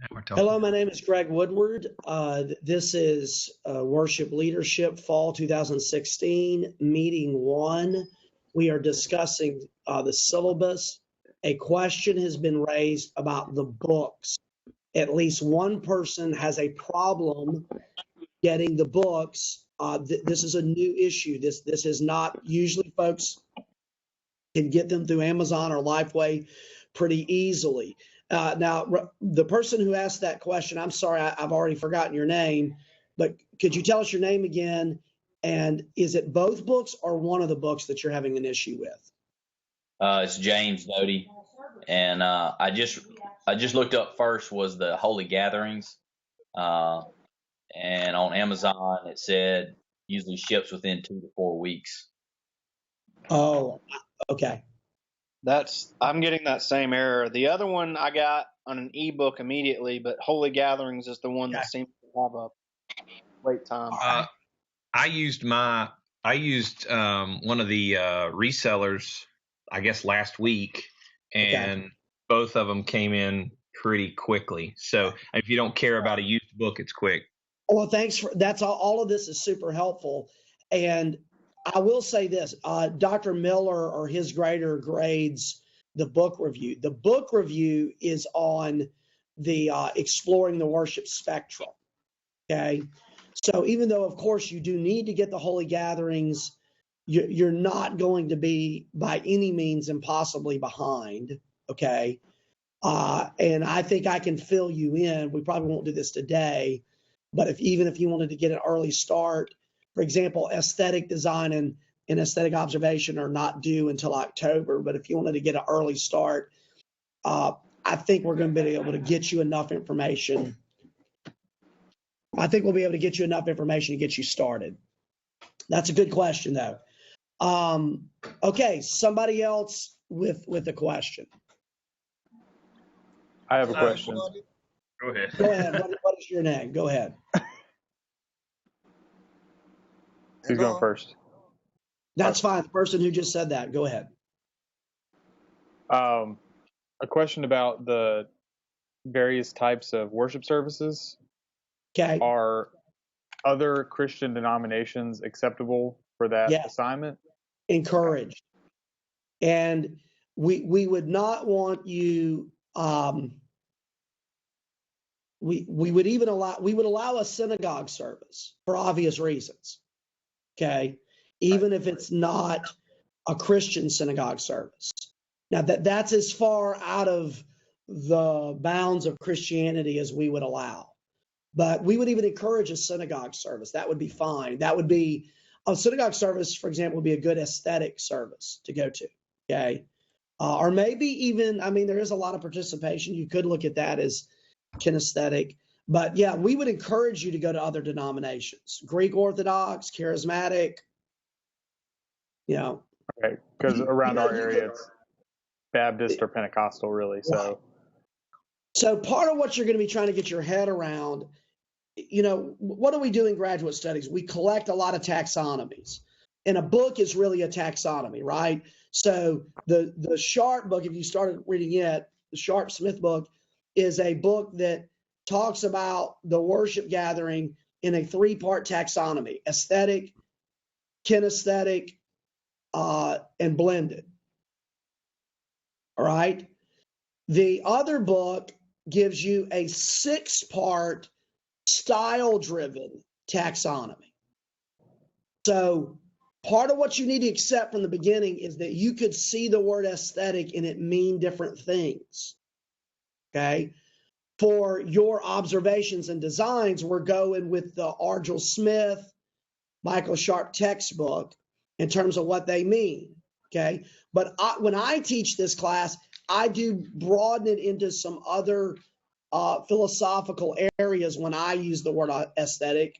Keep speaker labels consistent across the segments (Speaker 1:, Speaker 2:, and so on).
Speaker 1: Now we're talking.
Speaker 2: Hello, my name is Greg Woodward. This is Worship Leadership Fall 2016, Meeting 1. We are discussing the syllabus. A question has been raised about the books. At least one person has a problem getting the books. This is a new issue. This is not usually folks can get them through Amazon or Lifeway pretty easily. Now, the person who asked that question, I'm sorry, I've already forgotten your name, but could you tell us your name again? And is it both books or one of the books that you're having an issue with?
Speaker 3: It's James Doty, and I just looked up first was the Holy Gatherings, and on Amazon it said usually ships within 2 to 4 weeks.
Speaker 2: Oh, okay.
Speaker 4: I'm getting that same error. The other one I got on an ebook immediately, but Holy Gatherings is the one that seems to have a wait time.
Speaker 1: I used one of the resellers, I guess last week, and both of them came in pretty quickly. So if you don't care about a used book, it's quick.
Speaker 2: Well, thanks for that's all of this is super helpful. And I will say this, Dr. Miller or his grader grades the book review. The book review is on the Exploring the Worship Spectrum. Okay. So even though, of course, you do need to get the Holy Gatherings, you're not going to be by any means impossibly behind. Okay. And I think I can fill you in. We probably won't do this today, but even if you wanted to get an early start, for example, aesthetic design and aesthetic observation are not due until October. But if you wanted to get an early start, I think we're going to be able to get you enough information. I think we'll be able to get you enough information to get you started. That's a good question, though. Okay, somebody else with a question.
Speaker 5: I have a question.
Speaker 1: Go ahead.
Speaker 2: Go ahead. What is your name? Go ahead.
Speaker 5: Who's going first?
Speaker 2: That's fine. The person who just said that, go ahead.
Speaker 5: A question about the various types of worship services.
Speaker 2: Okay.
Speaker 5: Are other Christian denominations acceptable for that assignment?
Speaker 2: Encouraged. And we would not want you. We would allow a synagogue service for obvious reasons. Okay. Even if it's not a Christian synagogue service. Now that's as far out of the bounds of Christianity as we would allow. But we would even encourage a synagogue service. That would be fine. That would be a synagogue service, for example, would be a good aesthetic service to go to. Okay. Or maybe even, there is a lot of participation. You could look at that as kinesthetic. But yeah, we would encourage you to go to other denominations, Greek Orthodox, Charismatic,
Speaker 5: Okay, because around our area, it's Baptist or Pentecostal, really.
Speaker 2: So part of what you're going to be trying to get your head around, what do we do in graduate studies? We collect a lot of taxonomies. And a book is really a taxonomy, right? So the Sharp book, if you started reading it, the Sharp Smith book is a book that talks about the worship gathering in a 3-part taxonomy: aesthetic, kinesthetic, and blended. All right. The other book gives you a 6-part style-driven taxonomy. So part of what you need to accept from the beginning is that you could see the word aesthetic and it mean different things. Okay. For your observations and designs, we're going with the Argyle Smith, Michael Sharp textbook in terms of what they mean. Okay. But when I teach this class, I do broaden it into some other philosophical areas when I use the word aesthetic,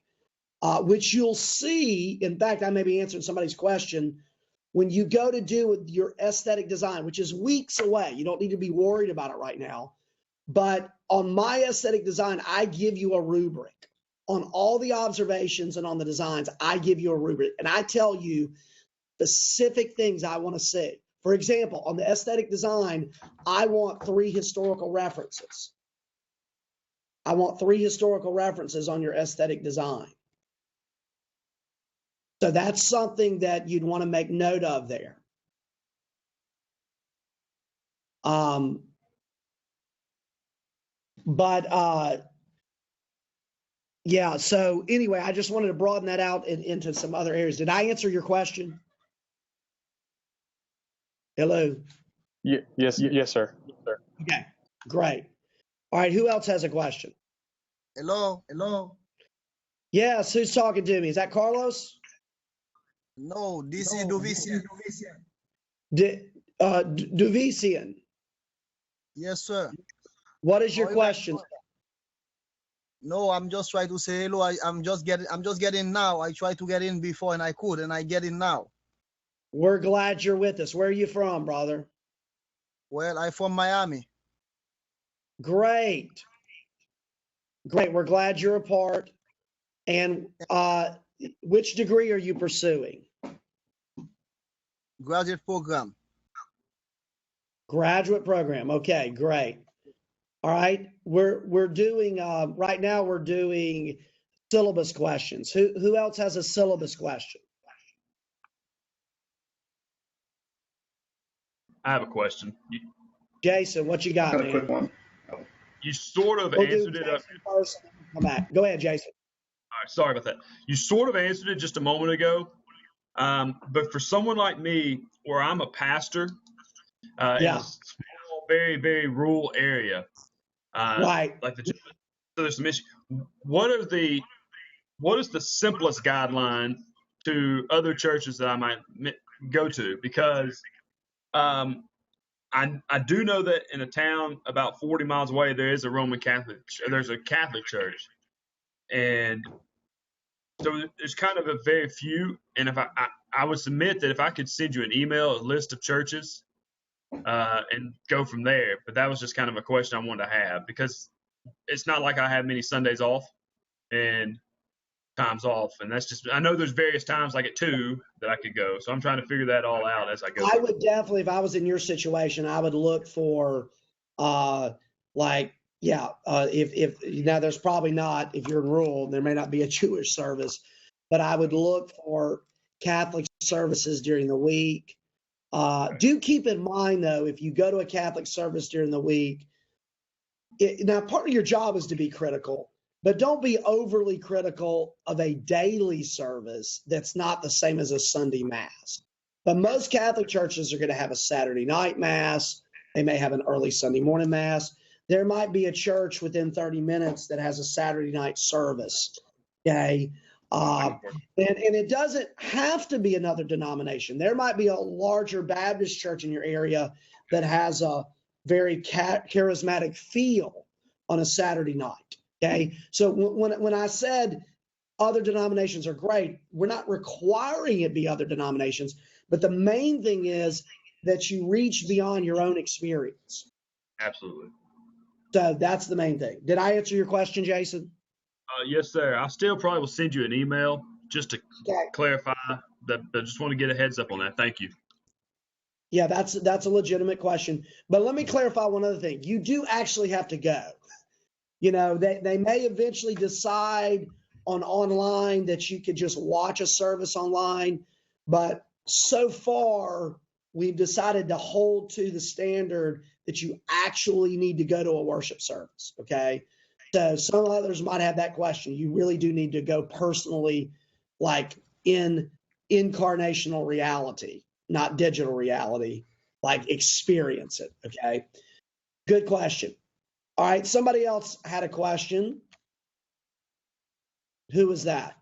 Speaker 2: which you'll see. In fact, I may be answering somebody's question. When you go to do your aesthetic design, which is weeks away, you don't need to be worried about it right now. But on my aesthetic design, I give you a rubric. On all the observations and on the designs, I give you a rubric. And I tell you specific things I want to see. For example, on the aesthetic design, I want 3 historical references. I want 3 historical references on your aesthetic design. So that's something that you'd want to make note of there. Yeah, so anyway, I just wanted to broaden that out into some other areas. Did I answer your question? Hello?
Speaker 5: Yes, sir.
Speaker 2: Okay, great. All right, who else has a question?
Speaker 6: Hello.
Speaker 2: Yes, who's talking to me? Is that Carlos?
Speaker 6: No, this is Duvician.
Speaker 2: Duvician.
Speaker 6: Yes, sir.
Speaker 2: What is your question?
Speaker 6: No, I'm just trying to say hello. I'm just getting now. I tried to get in before and I could, and I get in now.
Speaker 2: We're glad you're with us. Where are you from, brother?
Speaker 6: Well, I'm from Miami.
Speaker 2: Great. We're glad you're a part. And which degree are you pursuing?
Speaker 6: Graduate program.
Speaker 2: Graduate program. Okay, great. All right. We're doing right now we're doing syllabus questions. Who else has a syllabus question?
Speaker 7: I have a question.
Speaker 2: Jason, what you got,
Speaker 8: Got a
Speaker 2: man?
Speaker 8: quick one.
Speaker 7: You sort of
Speaker 2: We'll
Speaker 7: answered
Speaker 2: do
Speaker 7: it.
Speaker 2: Jason first, and then come back. Go ahead, Jason.
Speaker 7: All right, sorry about that. You sort of answered it just a moment ago. But for someone like me, where I'm a pastor in a small, very, very rural area,
Speaker 2: Right.
Speaker 7: like so there's some issue. What is the simplest guideline to other churches that I might go to? Because I do know that in a town about 40 miles away there is a there's a Catholic church, and so there's kind of a very few. And if I would submit that if I could send you an email, a list of churches, and go from there. But that was just kind of a question I wanted to have, because it's not like I have many Sundays off and times off, and that's just, I know there's various times like at 2 that I could go, so I'm trying to figure that all out as I go.
Speaker 2: I would definitely, if I was in your situation, I would look for if now there's probably not, if you're in rural, there may not be a Jewish service, but I would look for Catholic services during the week. Do keep in mind though, if you go to a Catholic service during the week, now part of your job is to be critical, but don't be overly critical of a daily service that's not the same as a Sunday mass. But most Catholic churches are going to have a Saturday night mass. They may have an early Sunday morning mass. There might be a church within 30 minutes that has a Saturday night service. Okay. And it doesn't have to be another denomination. There might be a larger Baptist church in your area that has a very charismatic feel on a Saturday night. Okay. So when I said other denominations are great, we're not requiring it be other denominations, but the main thing is that you reach beyond your own experience.
Speaker 7: Absolutely.
Speaker 2: So that's the main thing. Did I answer your question, Jason?
Speaker 7: Yes, sir. I still probably will send you an email just to clarify that. I just want to get a heads up on that. Thank you.
Speaker 2: Yeah, that's a legitimate question. But let me clarify one other thing. You do actually have to go. You know, they may eventually decide on online that you could just watch a service online, but so far we've decided to hold to the standard that you actually need to go to a worship service. Okay. So some others might have that question. You really do need to go personally, like in incarnational reality, not digital reality, like experience it. Okay. Good question. All right. Somebody else had a question. Who was that?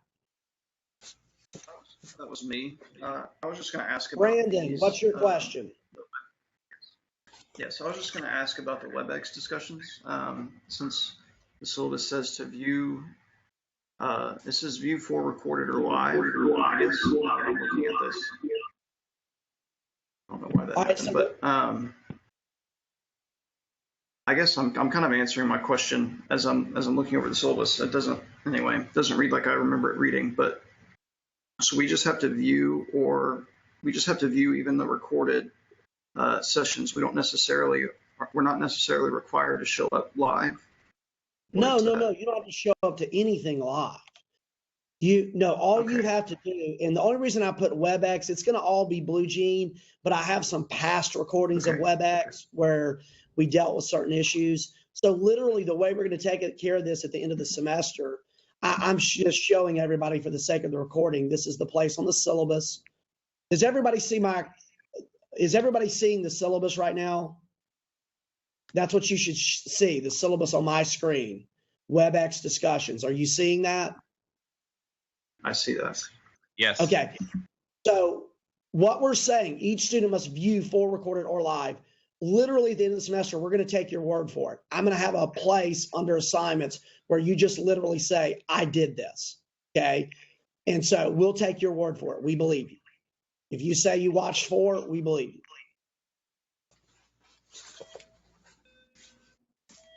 Speaker 8: That was me. I was just going to ask about
Speaker 2: Brandon, what's your question?
Speaker 8: Yes, I was just going to ask about the WebEx discussions. Since the syllabus says to view, it says view for recorded or live. I guess I'm looking at this. I don't know why that happened, but I guess I'm kind of answering my question as I'm looking over the syllabus. It doesn't read like I remember it reading, but so we just have to view even the recorded sessions. We're not necessarily required to show up live.
Speaker 2: No. You don't have to show up to anything live. All you have to do, and the only reason I put WebEx, it's going to all be Blue Gene, but I have some past recordings of WebEx where we dealt with certain issues. So literally the way we're going to take care of this at the end of the semester, I'm just showing everybody for the sake of the recording. This is the place on the syllabus. Is everybody seeing the syllabus right now? That's what you should see, the syllabus on my screen. WebEx discussions. Are you seeing that?
Speaker 8: I see that.
Speaker 1: Yes.
Speaker 2: Okay. So what we're saying, each student must view full recorded or live. Literally at the end of the semester, we're going to take your word for it. I'm going to have a place under assignments where you just literally say, I did this. Okay. And so we'll take your word for it. We believe you. If you say you watched 4, we believe you.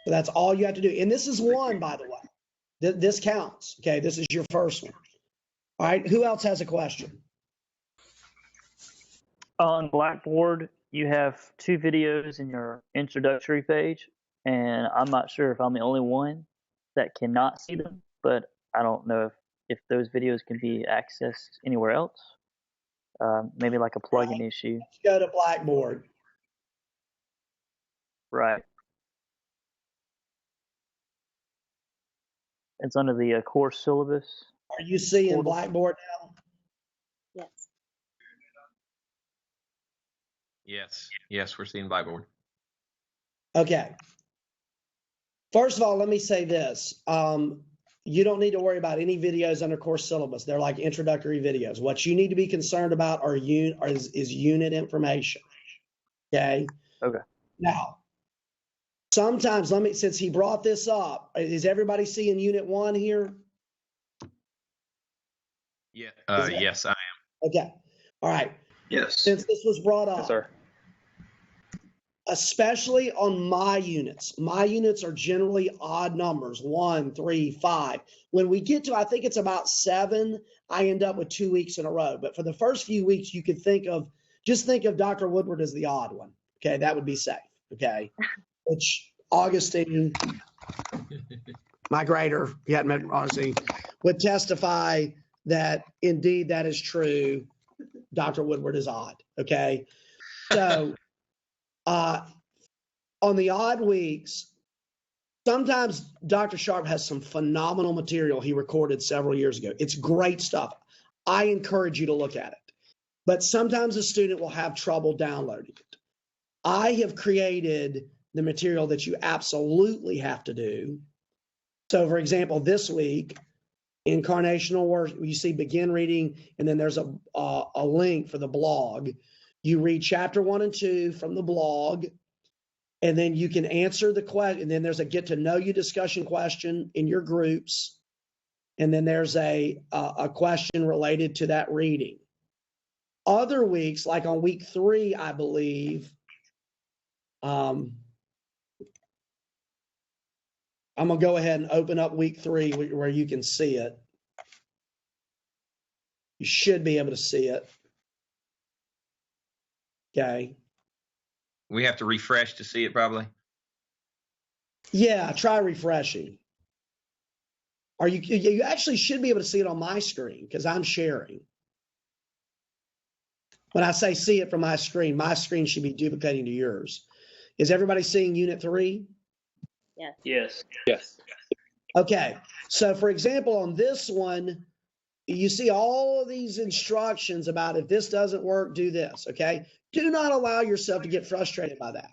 Speaker 2: So that's all you have to do. And this is one, by the way. This counts. Okay. This is your first one. All right. Who else has a question?
Speaker 9: On Blackboard, you have 2 videos in your introductory page, and I'm not sure if I'm the only one that cannot see them, but I don't know if those videos can be accessed anywhere else. Maybe like a plugin issue.
Speaker 2: Let's go to Blackboard.
Speaker 9: Right. It's under the course syllabus.
Speaker 2: Are you seeing Blackboard now?
Speaker 1: Yes. Yes, we're seeing Blackboard.
Speaker 2: Okay. First of all, let me say this. You don't need to worry about any videos under course syllabus. They're like introductory videos. What you need to be concerned about is unit information. Okay?
Speaker 9: Okay.
Speaker 2: Now, sometimes, since he brought this up, is everybody seeing Unit 1 here?
Speaker 1: Yeah. Yes, I am.
Speaker 2: Okay. All right.
Speaker 8: Yes.
Speaker 2: Since this was brought up,
Speaker 5: Yes, sir.
Speaker 2: especially on my units are generally odd numbers, 1, 3, 5. When we get to, I think it's about 7, I end up with 2 weeks in a row. But for the first few weeks, you could just think of Dr. Woodward as the odd one. Okay, that would be safe. Okay, which Augustine, my grader, he hadn't met Augustine, would testify that indeed that is true. Dr. Woodward is odd. Okay, so on the odd weeks, sometimes Dr. Sharp has some phenomenal material he recorded several years ago. It's great stuff. I encourage you to look at it. But sometimes a student will have trouble downloading it. I have created the material that you absolutely have to do. So, for example, this week, incarnational worship, you see begin reading, and then there's a link for the blog. You read chapter 1 and 2 from the blog, and then you can answer the question. And then there's a get to know you discussion question in your groups. And then there's a question related to that reading. Other weeks, like on week 3, I believe, I'm going to go ahead and open up week 3 where you can see it. You should be able to see it. Okay.
Speaker 1: We have to refresh to see it probably.
Speaker 2: Yeah, try refreshing. You actually should be able to see it on my screen because I'm sharing. When I say see it from my screen should be duplicating to yours. Is everybody seeing Unit 3?
Speaker 9: Yes.
Speaker 2: Okay. So, for example, on this one, you see all of these instructions about if this doesn't work, do this. Okay. Do not allow yourself to get frustrated by that.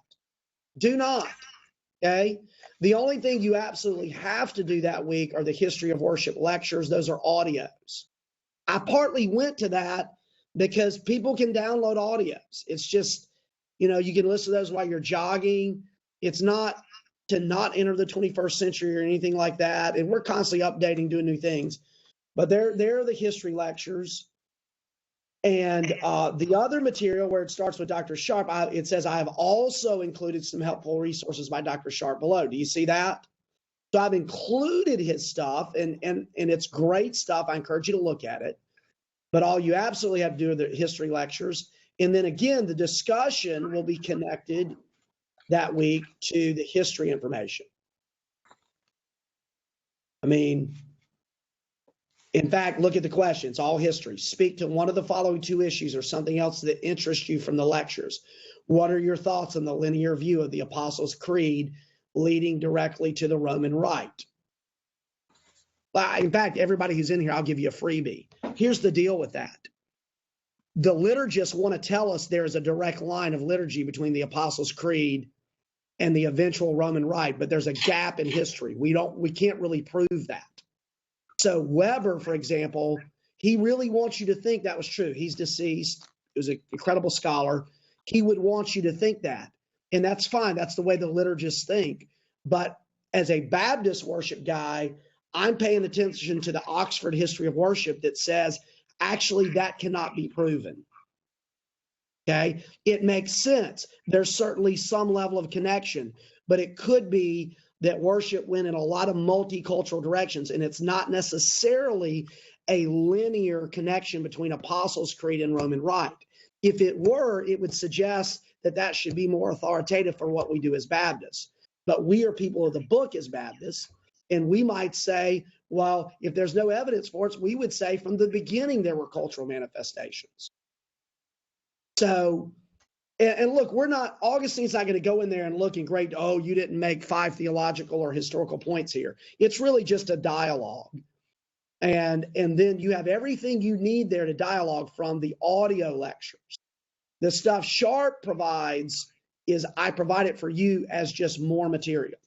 Speaker 2: Do not. Okay. The only thing you absolutely have to do that week are the history of worship lectures. Those are audios. I partly went to that because people can download audios. It's just, you can listen to those while you're jogging. It's not to not enter the 21st century or anything like that. And we're constantly updating, doing new things. But they're the history lectures. And the other material where it starts with Dr. Sharp, it says, I have also included some helpful resources by Dr. Sharp below. Do you see that? So I've included his stuff, and it's great stuff. I encourage you to look at it. But all you absolutely have to do are the history lectures. And then again, the discussion will be connected that week to the history information. mean, in fact, look at the question. It's all history. Speak to one of the following two issues or something else that interests you from the lectures. What are your thoughts on the linear view of the Apostles' Creed leading directly to the Roman Rite? In fact, everybody who's in here, I'll give you a freebie. Here's the deal with that. The liturgists want to tell us there is a direct line of liturgy between the Apostles' Creed and the eventual Roman Rite, but there's a gap in history. We can't really prove that. So Weber, for example, he really wants you to think that was true. He's deceased. He was an incredible scholar. He would want you to think that. And that's fine. That's the way the liturgists think. But as a Baptist worship guy, I'm paying attention to the Oxford History of Worship that says, actually, that cannot be proven. Okay? It makes sense. There's certainly some level of connection, but it could be that worship went in a lot of multicultural directions, and it's not necessarily a linear connection between Apostles' Creed and Roman Rite. If it were, it would suggest that that should be more authoritative for what we do as Baptists. But we are people of the book as Baptists, and we might say, well, if there's no evidence for it, we would say from the beginning there were cultural manifestations. So, and look, Augustine's not going to go in there and look and grade, oh, you didn't make 5 theological or historical points here. It's really just a dialogue. And then you have everything you need there to dialogue from the audio lectures. The stuff Sharp provides is I provide it for you as just more material.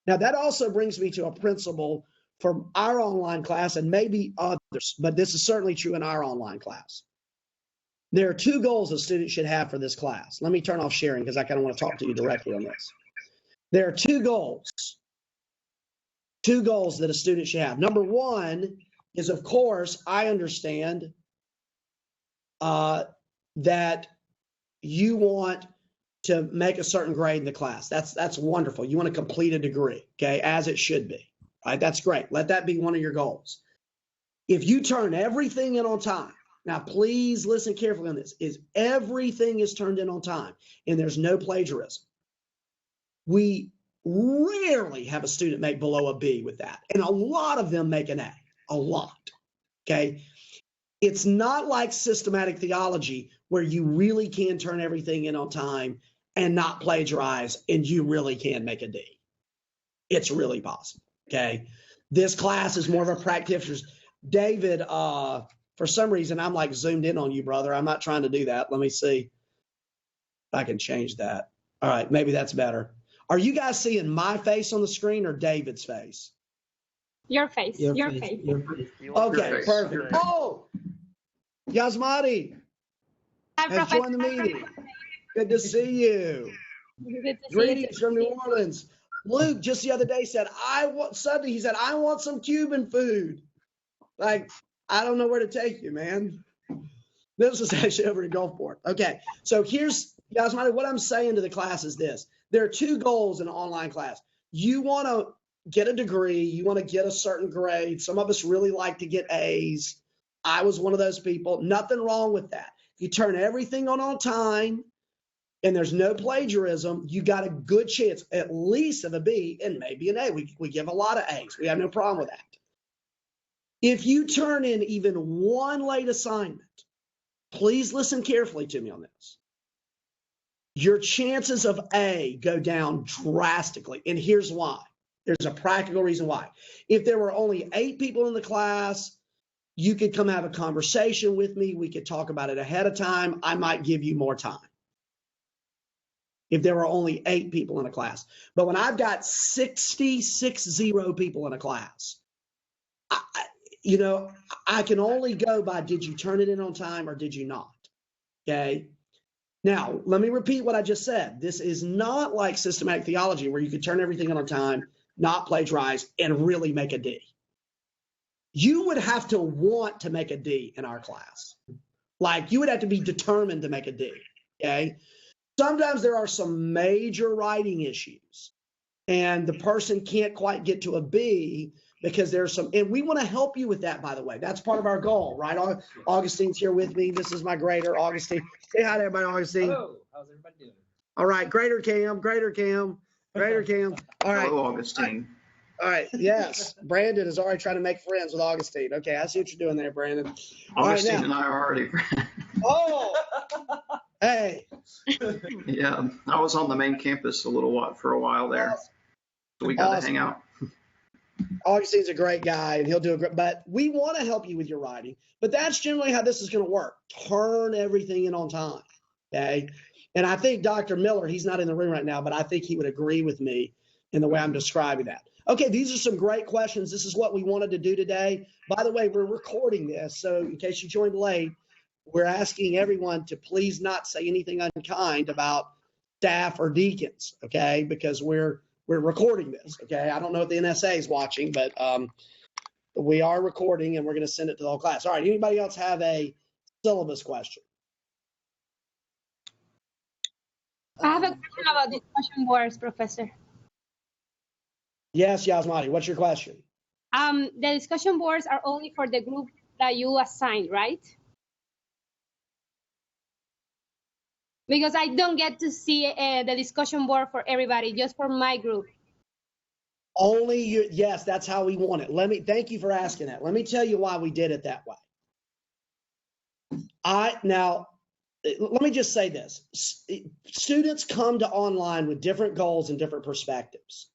Speaker 2: Now, that also brings me to a principle for our online class and maybe others, but this is certainly true in our online class. There are 2 goals a student should have for this class. Let me turn off sharing because I kind of want to talk to you directly on this. There are 2 goals. 2 goals that a student should have. Number 1 is, of course, I understand that you want to make a certain grade in the class. That's wonderful. You want to complete a degree, okay, as it should be. All right, that's great. Let that be one of your goals. If you turn everything in on time, now please listen carefully on this, is everything is turned in on time and there's no plagiarism. We rarely have a student make below a B with that. And a lot of them make an A, a lot, okay? It's not like systematic theology where you really can turn everything in on time and not plagiarize and you really can make a D. It's really possible, okay? This class is more of a practitioner's. David, for some reason, I'm like zoomed in on you, brother. I'm not trying to do that. Let me see if I can change that. All right, maybe that's better. Are you guys seeing my face on the screen or David's face?
Speaker 10: Your face. Your face.
Speaker 2: Okay, perfect. Oh, Yasmati has joined the meeting. Good to see you.
Speaker 10: Good to see
Speaker 2: Greetings
Speaker 10: you.
Speaker 2: from New Orleans. Luke just the other day said, I want some Cuban food. Like, I don't know where to take you, man. This was actually over in Gulfport. Okay, so here's, Yasmati, what I'm saying to the class is this. There are 2 goals in an online class. You want to get a degree. You want to get a certain grade. Some of us really like to get A's. I was one of those people. Nothing wrong with that. You turn everything on time and there's no plagiarism, you got a good chance at least of a B and maybe an A. We give a lot of A's. We have no problem with that. If you turn in even 1 late assignment, please listen carefully to me on this. Your chances of A go down drastically. And here's why. There's a practical reason why. If there were only 8 people in the class, you could come have a conversation with me. We could talk about it ahead of time. I might give you more time. If there were only 8 people in a class. But when I've got 60 people in a class, I can only go by, did you turn it in on time or did you not? Okay. Now, let me repeat what I just said. This is not like systematic theology where you could turn everything in on time, not plagiarize, and really make a D. You would have to want to make a D in our class. Like, you would have to be determined to make a D, okay? Sometimes there are some major writing issues, and the person can't quite get to a B because there's some, and we want to help you with that, by the way. That's part of our goal, right? Augustine's here with me. This is my grader, Augustine. Say hi to everybody, Augustine.
Speaker 11: Hello. How's everybody doing?
Speaker 2: All right, grader Cam. All right.
Speaker 8: Hello, Augustine.
Speaker 2: All right. Yes. Brandon is already trying to make friends with Augustine. Okay. I see what you're doing there, Brandon.
Speaker 8: Augustine and I are already.
Speaker 2: Oh, hey.
Speaker 8: Yeah, I was on the main campus for a while there, so we got to hang out.
Speaker 2: Augustine's a great guy, and he'll do a great. But we want to help you with your writing. But that's generally how this is going to work. Turn everything in on time. Okay. And I think Dr. Miller, he's not in the room right now, but I think he would agree with me in the way I'm describing that. Okay, these are some great questions. This is what we wanted to do today. By the way, we're recording this, so in case you joined late, we're asking everyone to please not say anything unkind about staff or deacons, okay? Because we're recording this, okay? I don't know if the NSA is watching, but we are recording, and we're going to send it to the whole class. All right, anybody else have a syllabus question?
Speaker 10: I have a question about discussion boards, Professor.
Speaker 2: Yes, Yasmati, what's your question?
Speaker 10: The discussion boards are only for the group that you assign, right? Because I don't get to see the discussion board for everybody, just for my group.
Speaker 2: Only you. Yes, that's how we want it. Thank you for asking that. Let me tell you why we did it that way. Now, let me just say this. Students come to online with different goals and different perspectives.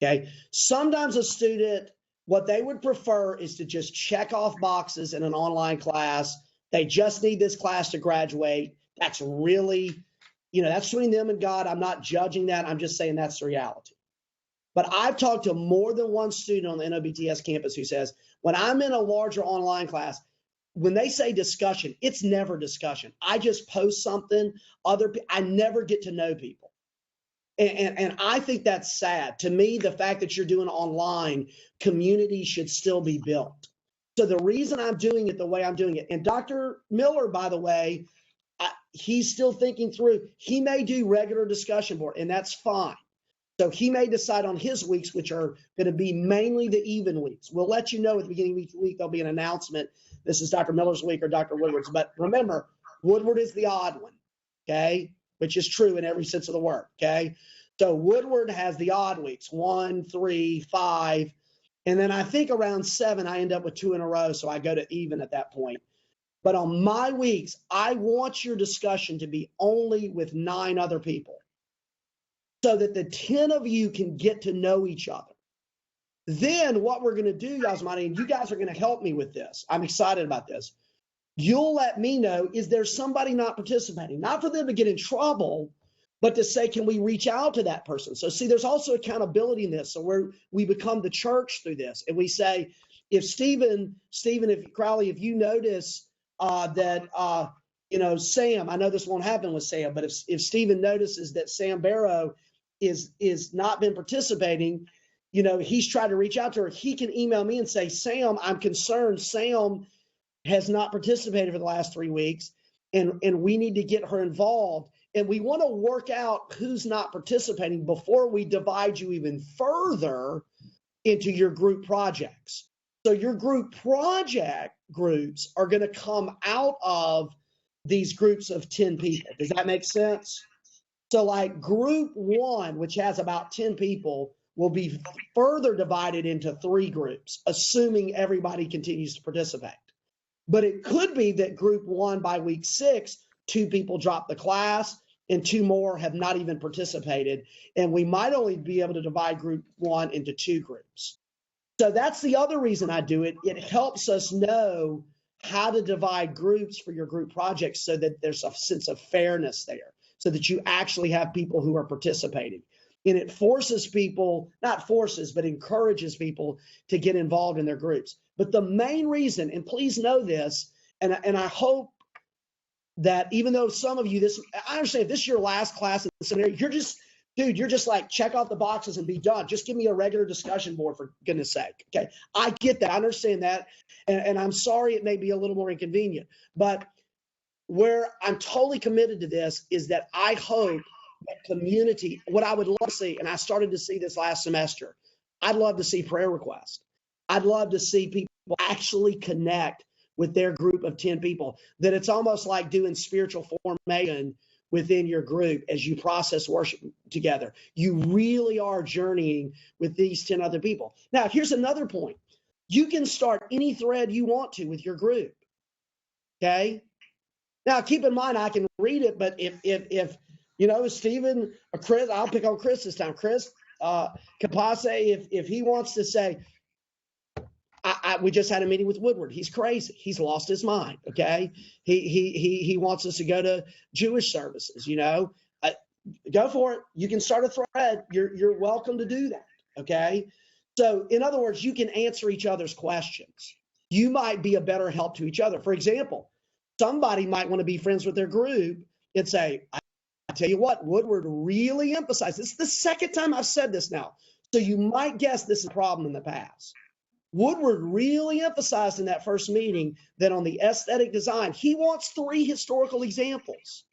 Speaker 2: Okay. Sometimes a student, what they would prefer is to just check off boxes in an online class. They just need this class to graduate. That's really, that's between them and God. I'm not judging that. I'm just saying that's the reality. But I've talked to more than one student on the NOBTS campus who says, when I'm in a larger online class, when they say discussion, it's never discussion. I just post something. I never get to know people. And I think that's sad. To me, the fact that you're doing online, community should still be built. So the reason I'm doing it the way I'm doing it, and Dr. Miller, by the way, he's still thinking through, he may do regular discussion board, and that's fine. So he may decide on his weeks, which are going to be mainly the even weeks. We'll let you know at the beginning of each week, there'll be an announcement. This is Dr. Miller's week or Dr. Woodward's. But remember, Woodward is the odd one, okay? Which is true in every sense of the word, okay? So Woodward has the odd weeks, 1, 3, 5. And then I think around 7, I end up with 2 in a row. So I go to even at that point. But on my weeks, I want your discussion to be only with 9 other people so that the 10 of you can get to know each other. Then what we're going to do, Yasmani, and you guys are going to help me with this. I'm excited about this. You'll let me know, is there somebody not participating? Not for them to get in trouble, but to say, can we reach out to that person? So see, there's also accountability in this. So we become the church through this. And we say, if Stephen, if Crowley, if you notice that, Sam, I know this won't happen with Sam, but if Stephen notices that Sam Barrow is not been participating, he's tried to reach out to her. He can email me and say, Sam, I'm concerned. Sam has not participated for the last 3 weeks, and we need to get her involved. And we want to work out who's not participating before we divide you even further into your group projects. So your group project groups are going to come out of these groups of 10 people. Does that make sense? So like group 1, which has about 10 people, will be further divided into 3 groups, assuming everybody continues to participate. But it could be that group 1 by week 6, 2 people drop the class and 2 more have not even participated. And we might only be able to divide group 1 into 2 groups. So that's the other reason I do it. It helps us know how to divide groups for your group projects so that there's a sense of fairness there, so that you actually have people who are participating. And it forces people, not forces, but encourages people to get involved in their groups. But the main reason, and please know this, and I hope that even though some of you, I understand if this is your last class in the seminary, you're just like, check off the boxes and be done. Just give me a regular discussion board, for goodness sake. Okay. I get that. I understand that. And I'm sorry it may be a little more inconvenient, but where I'm totally committed to this is that I hope that community, what I would love to see, and I started to see this last semester, I'd love to see prayer requests. I'd love to see people actually connect with their group of 10 people, that it's almost like doing spiritual formation within your group as you process worship together. You really are journeying with these 10 other people. Now, here's another point. You can start any thread you want to with your group. Okay? Now, keep in mind, I can read it, but if Stephen or Chris, I'll pick on Chris this time. Chris Capace, if he wants to say, we just had a meeting with Woodward. He's crazy. He's lost his mind. Okay, he wants us to go to Jewish services. Go for it. You can start a thread. You're welcome to do that. Okay. So in other words, you can answer each other's questions. You might be a better help to each other. For example, somebody might want to be friends with their group and say, I tell you what, Woodward really emphasized. This is the second time I've said this now. So you might guess this is a problem in the past. Woodward really emphasized in that first meeting that on the aesthetic design, he wants 3 historical examples.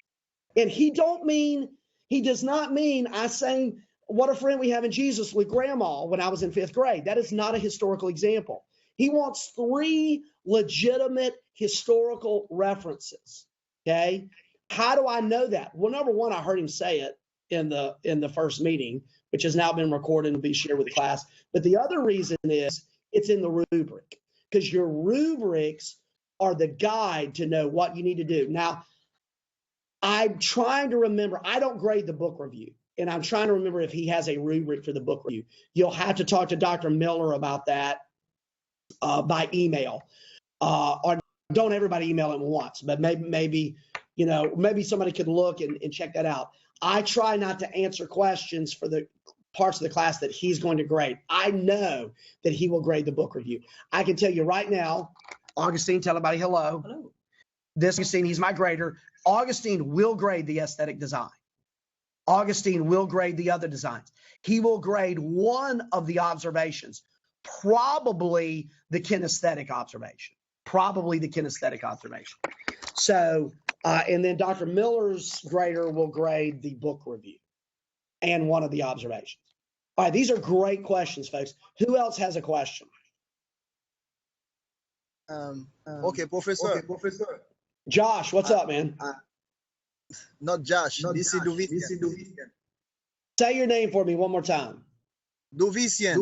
Speaker 2: And he does not mean I sang What a Friend We Have in Jesus with Grandma when I was in 5th grade. That is not a historical example. He wants 3 legitimate historical references. Okay. How do I know that? Well, number one, I heard him say it in the first meeting, which has now been recorded and will be shared with the class. But the other reason is it's in the rubric, because your rubrics are the guide to know what you need to do. Now, I'm trying to remember, I don't grade the book review, and I'm trying to remember if he has a rubric for the book review. You'll have to talk to Dr. Miller about that by email. Or don't everybody email him once, but maybe somebody could look and check that out. I try not to answer questions for the parts of the class that he's going to grade. I know that he will grade the book review. I can tell you right now, Augustine, tell everybody hello. Hello. This Augustine, he's my grader. Augustine will grade the aesthetic design. Augustine will grade the other designs. He will grade one of the observations, probably the kinesthetic observation. So, and then Dr. Miller's grader will grade the book review and one of the observations. All right, these are great questions, folks. Who else has a question?
Speaker 6: Okay, Professor.
Speaker 2: Josh, what's up, man?
Speaker 6: Not Josh. This is Duvician.
Speaker 2: Say your name for me one more time.
Speaker 6: Duvician.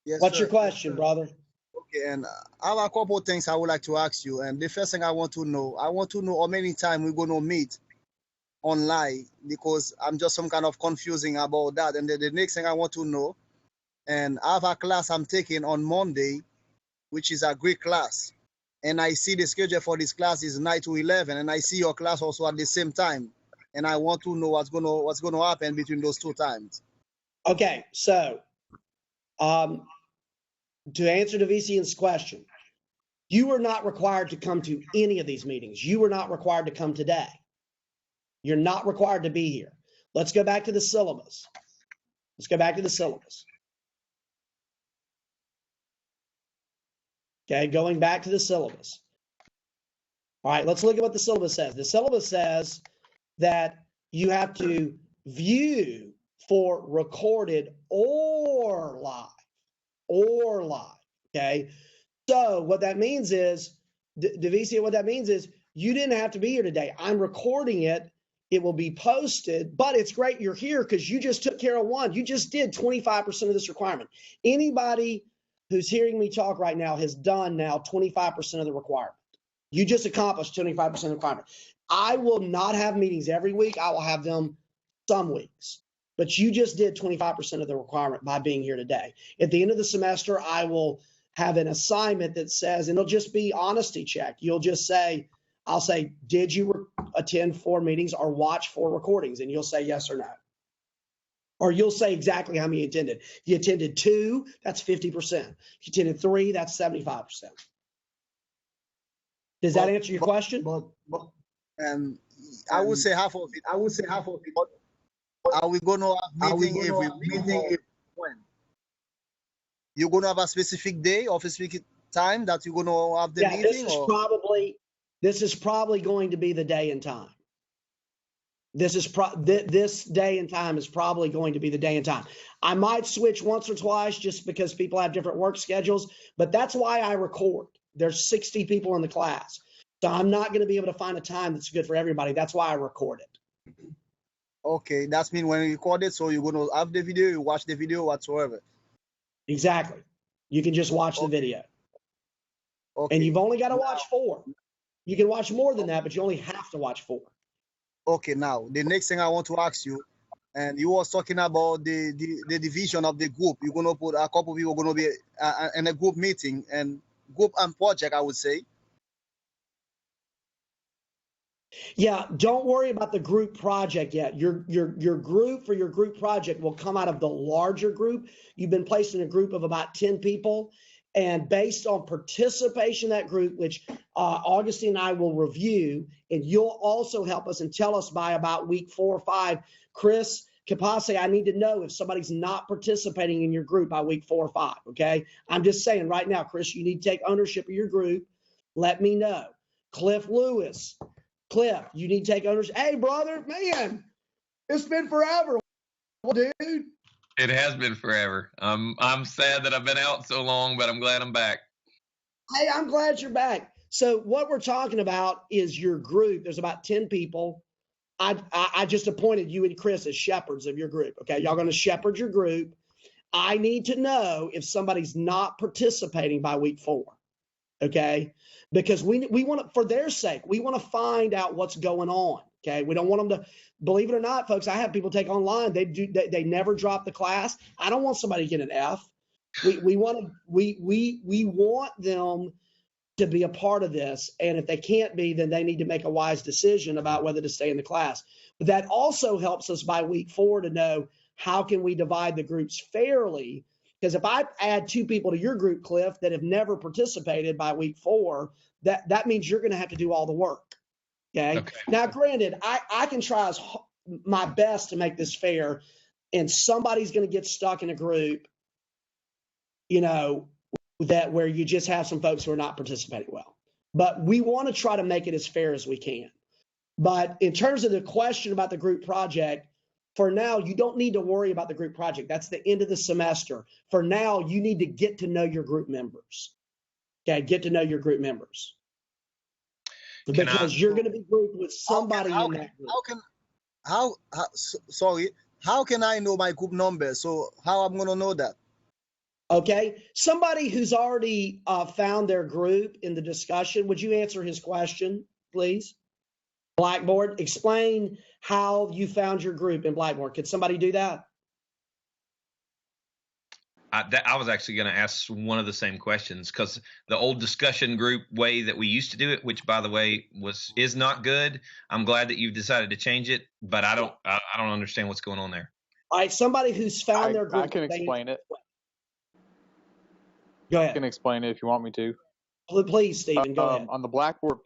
Speaker 6: Yes,
Speaker 2: What's
Speaker 6: sir.
Speaker 2: your question, brother?
Speaker 6: Okay, and I have a couple of things I would like to ask you. And the first thing I want to know how many times we're going to meet online, because I'm just some kind of confusing about that. And then the next thing I want to know, and I have a class I'm taking on Monday, which is a Greek class. And I see the schedule for this class is 9 to 11, and I see your class also at the same time. And I want to know what's going to happen between those 2 times.
Speaker 2: Okay, so to answer Duvician's question, you are not required to come to any of these meetings. You are not required to come today. You're not required to be here. Let's go back to the syllabus. Okay, going back to the syllabus. All right, let's look at what the syllabus says. The syllabus says that you have to view for recorded or live. Okay, so what that means is, Duvician, what that means is you didn't have to be here today. I'm recording it. It will be posted, but it's great you're here because you just took care of one. You just did 25% of this requirement. Anybody who's hearing me talk right now has done now 25% of the requirement. You just accomplished 25% of the requirement. I will not have meetings every week. I will have them some weeks. But you just did 25% of the requirement by being here today. At the end of the semester, I will have an assignment that says, and it'll just be honesty check. You'll just say, I'll say, did you attend 4 meetings or watch 4 recordings? And you'll say yes or no. Or you'll say exactly how many you attended. If you attended 2, that's 50%. If you attended 3, that's 75%. Does that answer your question?
Speaker 6: I would say half of it. Are we going to have meeting every week? When? You're going to have a specific day or a specific time that you're going to have the meeting?
Speaker 2: This is probably going to be the day and time. This day and time is probably going to be the day and time. I might switch once or twice just because people have different work schedules, but that's why I record. There's 60 people in the class. So I'm not going to be able to find a time that's good for everybody. That's why I record it.
Speaker 6: Okay, that's mean when you record it, so you're gonna have the video, you watch the video whatsoever.
Speaker 2: Exactly. You can just watch the video.
Speaker 6: Okay.
Speaker 2: And you've only got to watch 4. You can watch more than that, but you only have to watch 4.
Speaker 6: Okay, now the next thing I want to ask you, and you was talking about the division of the group. You're gonna put a couple of people gonna be in a group meeting and group and project, I would say.
Speaker 2: Yeah, don't worry about the group project yet. Your group for your group project will come out of the larger group. You've been placed in a group of about 10 people, and based on participation in that group, which Augustine and I will review, and you'll also help us and tell us by about week 4 or 5, Chris Capase, I need to know if somebody's not participating in your group by week 4 or 5, okay? I'm just saying right now, Chris, you need to take ownership of your group. Let me know. Cliff Lewis. Cliff, you need to take ownership. Hey, brother, man, it's been forever, dude.
Speaker 1: It has been forever. I'm sad that I've been out so long, but I'm glad I'm back.
Speaker 2: Hey, I'm glad you're back. So what we're talking about is your group. There's about 10 people. I just appointed you and Chris as shepherds of your group. Okay, y'all going to shepherd your group. I need to know if somebody's not participating by week 4. Okay, because we want to, for their sake, we want to find out what's going on. Okay, we don't want them to, believe it or not, folks. I have people take online. They never drop the class. I don't want somebody to get an F. We want them to be a part of this, and if they can't be, then they need to make a wise decision about whether to stay in the class. But that also helps us by week 4 to know how can we divide the groups fairly. Because if I add 2 people to your group, Cliff, that have never participated by week 4, that means you're going to have to do all the work. Okay. Now, granted, I can try my best to make this fair, and somebody's going to get stuck in a group, that where you just have some folks who are not participating well. But we want to try to make it as fair as we can. But in terms of the question about the group project, for now, you don't need to worry about the group project. That's the end of the semester. For now, you need to get to know your group members. Okay, get to know your group members. Because you're going to be grouped with somebody in that group.
Speaker 6: How can I know my group number? So how I'm going to know that?
Speaker 2: Okay, somebody who's already found their group in the discussion, would you answer his question, please? Blackboard, explain how you found your group in Blackboard. Could somebody do that?
Speaker 1: I was actually going to ask one of the same questions, because the old discussion group way that we used to do it, which by the way is not good. I'm glad that you've decided to change it, but I don't understand what's going on there.
Speaker 2: All right, somebody who's found their group.
Speaker 5: I can explain it.
Speaker 2: Go ahead.
Speaker 5: I can explain it if you want me to.
Speaker 2: Please, Stephen, go ahead.
Speaker 5: On the Blackboard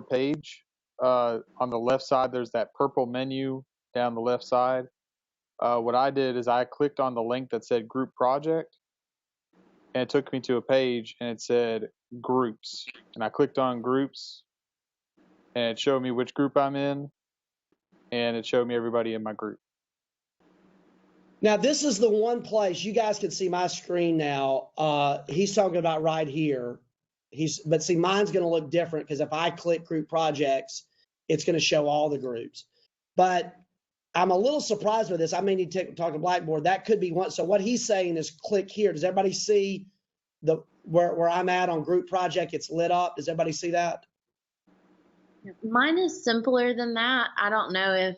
Speaker 5: page, on the left side, there's that purple menu down the left side. What I did is I clicked on the link that said group project, and it took me to a page and it said groups. And I clicked on groups, and it showed me which group I'm in, and it showed me everybody in my group.
Speaker 2: Now, this is the one place you guys can see my screen now. He's talking about right here. But see, mine's going to look different because if I click group projects, it's going to show all the groups. But I'm a little surprised with this. I may need to talk to Blackboard. That could be one. So what he's saying is click here. Does everybody see where I'm at on group project? It's lit up. Does everybody see that?
Speaker 11: Mine is simpler than that. I don't know if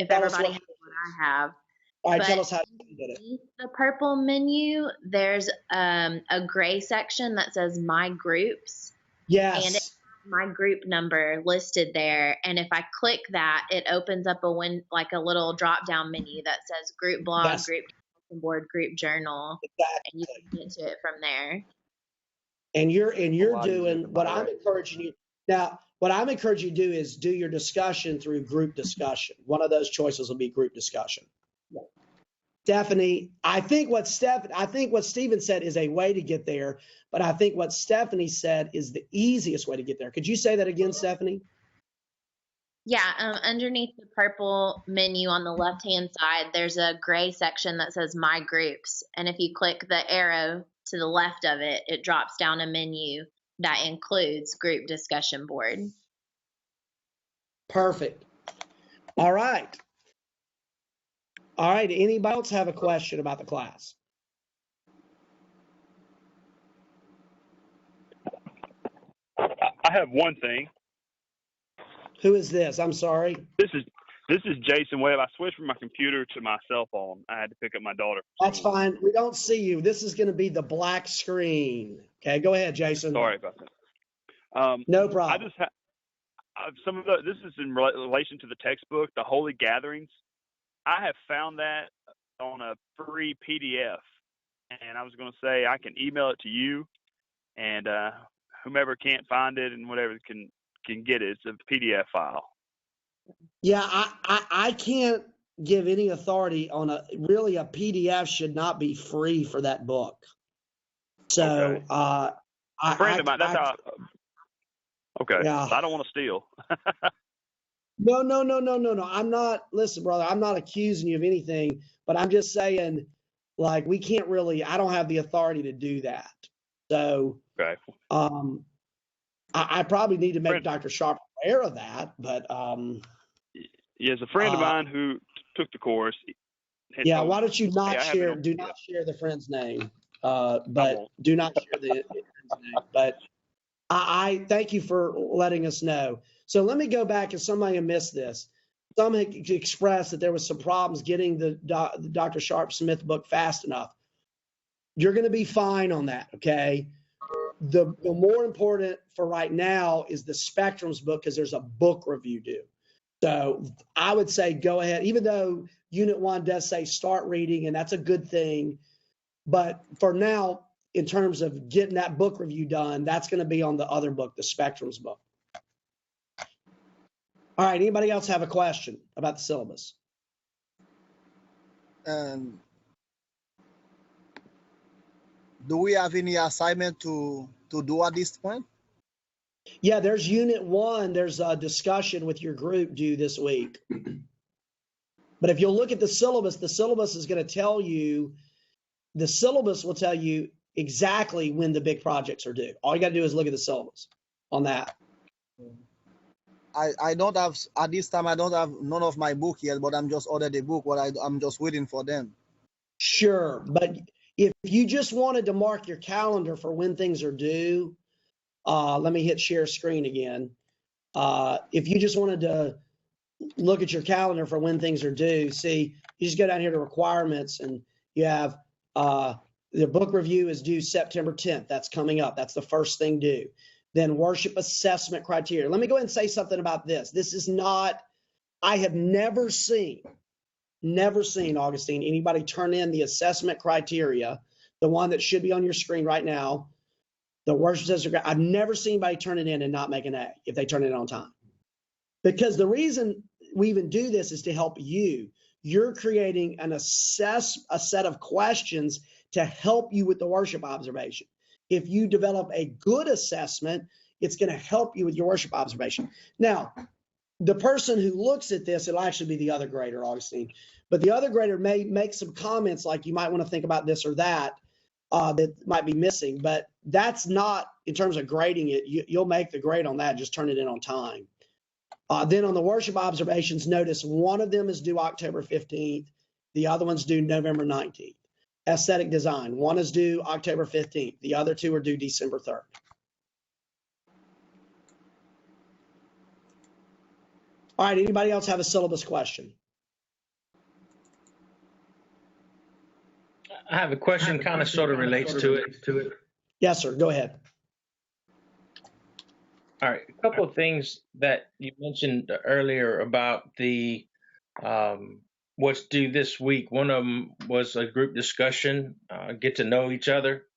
Speaker 11: everybody has what I have.
Speaker 2: All right, tell us how you did it.
Speaker 11: The purple menu, there's a gray section that says My Groups.
Speaker 2: Yes.
Speaker 11: And it's my group number listed there. And if I click that, it opens up a little drop-down menu that says Group Blog,
Speaker 2: Yes.
Speaker 11: Group Board, Group Journal.
Speaker 2: Exactly.
Speaker 11: And you can get to it from there.
Speaker 2: And you're doing what I'm encouraging you. Now, what I'm encouraging you to do is do your discussion through group discussion. One of those choices will be group discussion. Stephanie, I think what Stephen said is a way to get there, but I think what Stephanie said is the easiest way to get there. Could you say that again, Stephanie?
Speaker 11: Yeah, underneath the purple menu on the left-hand side, there's a gray section that says My Groups. And if you click the arrow to the left of it, it drops down a menu that includes group discussion board.
Speaker 2: Perfect. All right. All right. Anybody else have a question about the class?
Speaker 12: I have one thing.
Speaker 2: Who is this? I'm sorry.
Speaker 12: This is Jason Webb. I switched from my computer to my cell phone. I had to pick up my daughter.
Speaker 2: That's fine. We don't see you. This is going to be the black screen. Okay, go ahead, Jason.
Speaker 12: Sorry about that.
Speaker 2: No problem.
Speaker 12: I just this is in relation to the textbook, the Holy Gatherings. I have found that on a free PDF, and I was going to say I can email it to you, and whomever can't find it and whatever can get it. It's a PDF file.
Speaker 2: Yeah, I can't give any authority on a PDF should not be free for that book. So
Speaker 12: Okay. A friend of mine. That's how. Okay.
Speaker 2: Yeah.
Speaker 12: I don't want to steal.
Speaker 2: No. I'm not. Listen, brother, I'm not accusing you of anything, but I'm just saying, like, we can't really. I don't have the authority to do that. So,
Speaker 12: Okay.
Speaker 2: I probably need to make Dr. Sharp aware of that, but
Speaker 12: Yes, a friend of mine who took the course.
Speaker 2: yeah, why don't you not
Speaker 12: Hey,
Speaker 2: share? Do not share the friend's name, but do not share the friend's name. But I thank you for letting us know. So let me go back, and somebody missed this. Some had expressed that there was some problems getting the Dr. Sharp Smith book fast enough. You're going to be fine on that, okay? The more important for right now is the Spectrums book, because there's a book review due. So I would say go ahead, even though Unit 1 does say start reading, and that's a good thing. But for now, in terms of getting that book review done, that's going to be on the other book, the Spectrums book. All right, anybody else have a question about the syllabus?
Speaker 6: Do we have any assignment to do at this point?
Speaker 2: Yeah, there's Unit 1. There's a discussion with your group due this week. But if you'll look at the syllabus is going to tell you, the syllabus will tell you exactly when the big projects are due. All you got to do is look at the syllabus on that.
Speaker 6: I don't have, at this time, I don't have none of my book yet, but I'm just ordered the book. I'm just waiting for them.
Speaker 2: Sure, but if you just wanted to mark your calendar for when things are due, let me hit share screen again. If you just wanted to look at your calendar for when things are due, see, you just go down here to requirements, and you have the book review is due September 10th. That's coming up. That's the first thing due. Then worship assessment criteria. Let me go ahead and say something about this. This is not, I have never seen, Augustine, anybody turn in the assessment criteria, the one that should be on your screen right now, the worship assessment. I've never seen anybody turn it in and not make an A if they turn it in on time. Because the reason we even do this is to help you. You're creating a set of questions to help you with the worship observation. If you develop a good assessment, it's going to help you with your worship observation. Now, the person who looks at this, it'll actually be the other grader, Augustine. But the other grader may make some comments like, you might want to think about this or that, that might be missing. But that's not, in terms of grading it, you'll make the grade on that. Just turn it in on time. Then on the worship observations, notice one of them is due October 15th. The other one's due November 19th. Aesthetic design, one is due October 15th. The other two are due December 3rd. All right, anybody else have a syllabus question?
Speaker 1: I have a question, kind of sort of relates to it.
Speaker 2: Yes, sir. Go ahead.
Speaker 1: All right, a couple of things that you mentioned earlier about the what's due this week. One of them was a group discussion, get to know each other.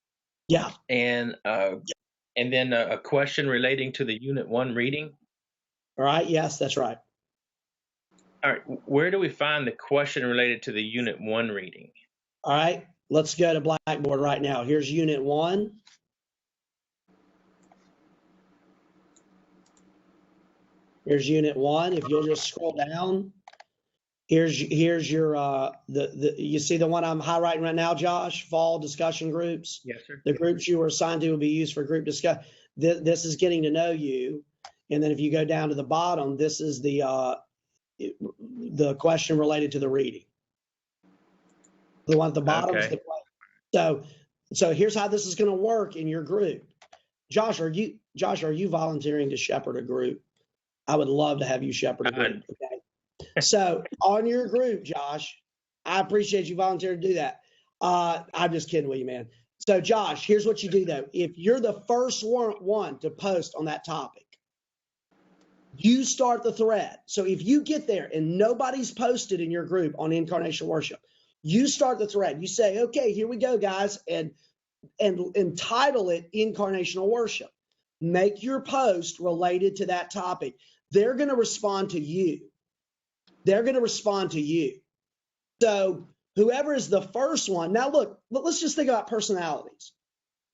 Speaker 2: Yeah.
Speaker 1: And then a question relating to the Unit 1 reading.
Speaker 2: All right. Yes, that's right.
Speaker 1: All right. Where do we find the question related to the Unit 1 reading?
Speaker 2: All right. Let's go to Blackboard right now. Here's Unit 1. Here's Unit 1. If you'll just scroll down, here's your you see the one I'm highlighting right now, Josh? Fall discussion groups.
Speaker 1: Yes, sir.
Speaker 2: The groups you were assigned to will be used for group discussion. This is getting to know you. And then if you go down to the bottom, this is the question related to the reading. The one at the bottom is the question. So here's how this is going to work in your group. Josh, are you volunteering to shepherd a group? I would love to have you shepherd a group. Okay. So on your group, Josh, I appreciate you volunteering to do that. I'm just kidding with you, man. So Josh, here's what you do though. If you're the first one to post on that topic, you start the thread. So if you get there and nobody's posted in your group on incarnation worship, you start the thread. You say, okay, here we go, guys, and entitle it Incarnational Worship. Make your post related to that topic. They're going to respond to you. They're going to respond to you. So whoever is the first one. Now, look, let's just think about personalities.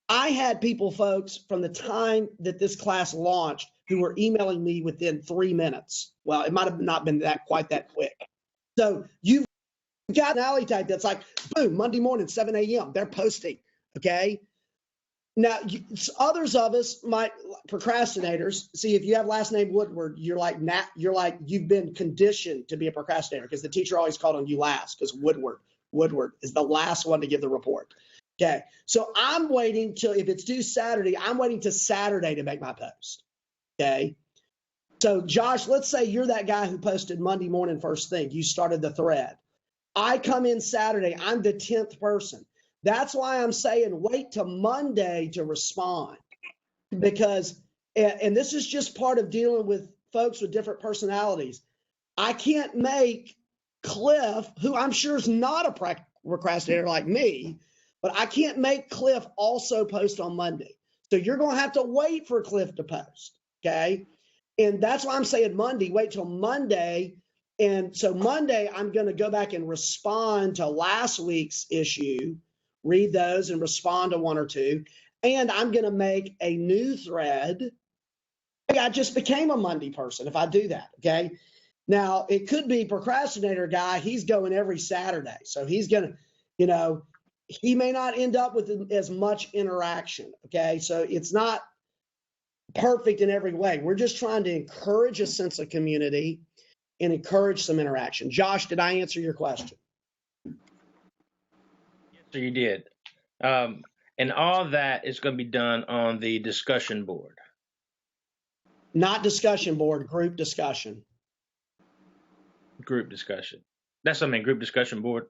Speaker 2: I had people, folks, from the time that this class launched who were emailing me within 3 minutes. Well, it might have not been quite that quick. So you've got an alley type that's like, boom, Monday morning, 7 a.m. They're posting, okay? Now, others of us might, procrastinators, see, if you have last name Woodward, you're like you've been conditioned to be a procrastinator because the teacher always called on you last because Woodward is the last one to give the report. Okay, so I'm waiting till, if it's due Saturday, I'm waiting to Saturday to make my post. Okay, so Josh, let's say you're that guy who posted Monday morning first thing. You started the thread. I come in Saturday. I'm the 10th person. That's why I'm saying wait till Monday to respond, because, and this is just part of dealing with folks with different personalities. I can't make Cliff, who I'm sure is not a procrastinator like me, but I can't make Cliff also post on Monday. So you're going to have to wait for Cliff to post, okay? And that's why I'm saying Monday, wait till Monday. And so Monday, I'm going to go back and respond to last week's issue, read those and respond to one or two. And I'm going to make a new thread. I just became a Monday person if I do that, okay? Now, it could be procrastinator guy. He's going every Saturday. So he's going to, he may not end up with as much interaction, okay? So it's not perfect in every way. We're just trying to encourage a sense of community and encourage some interaction. Josh, did I answer your question?
Speaker 13: So you did. And all that is going to be done on the discussion board.
Speaker 2: Not discussion board, group discussion.
Speaker 13: Group discussion. That's what I mean, group discussion board.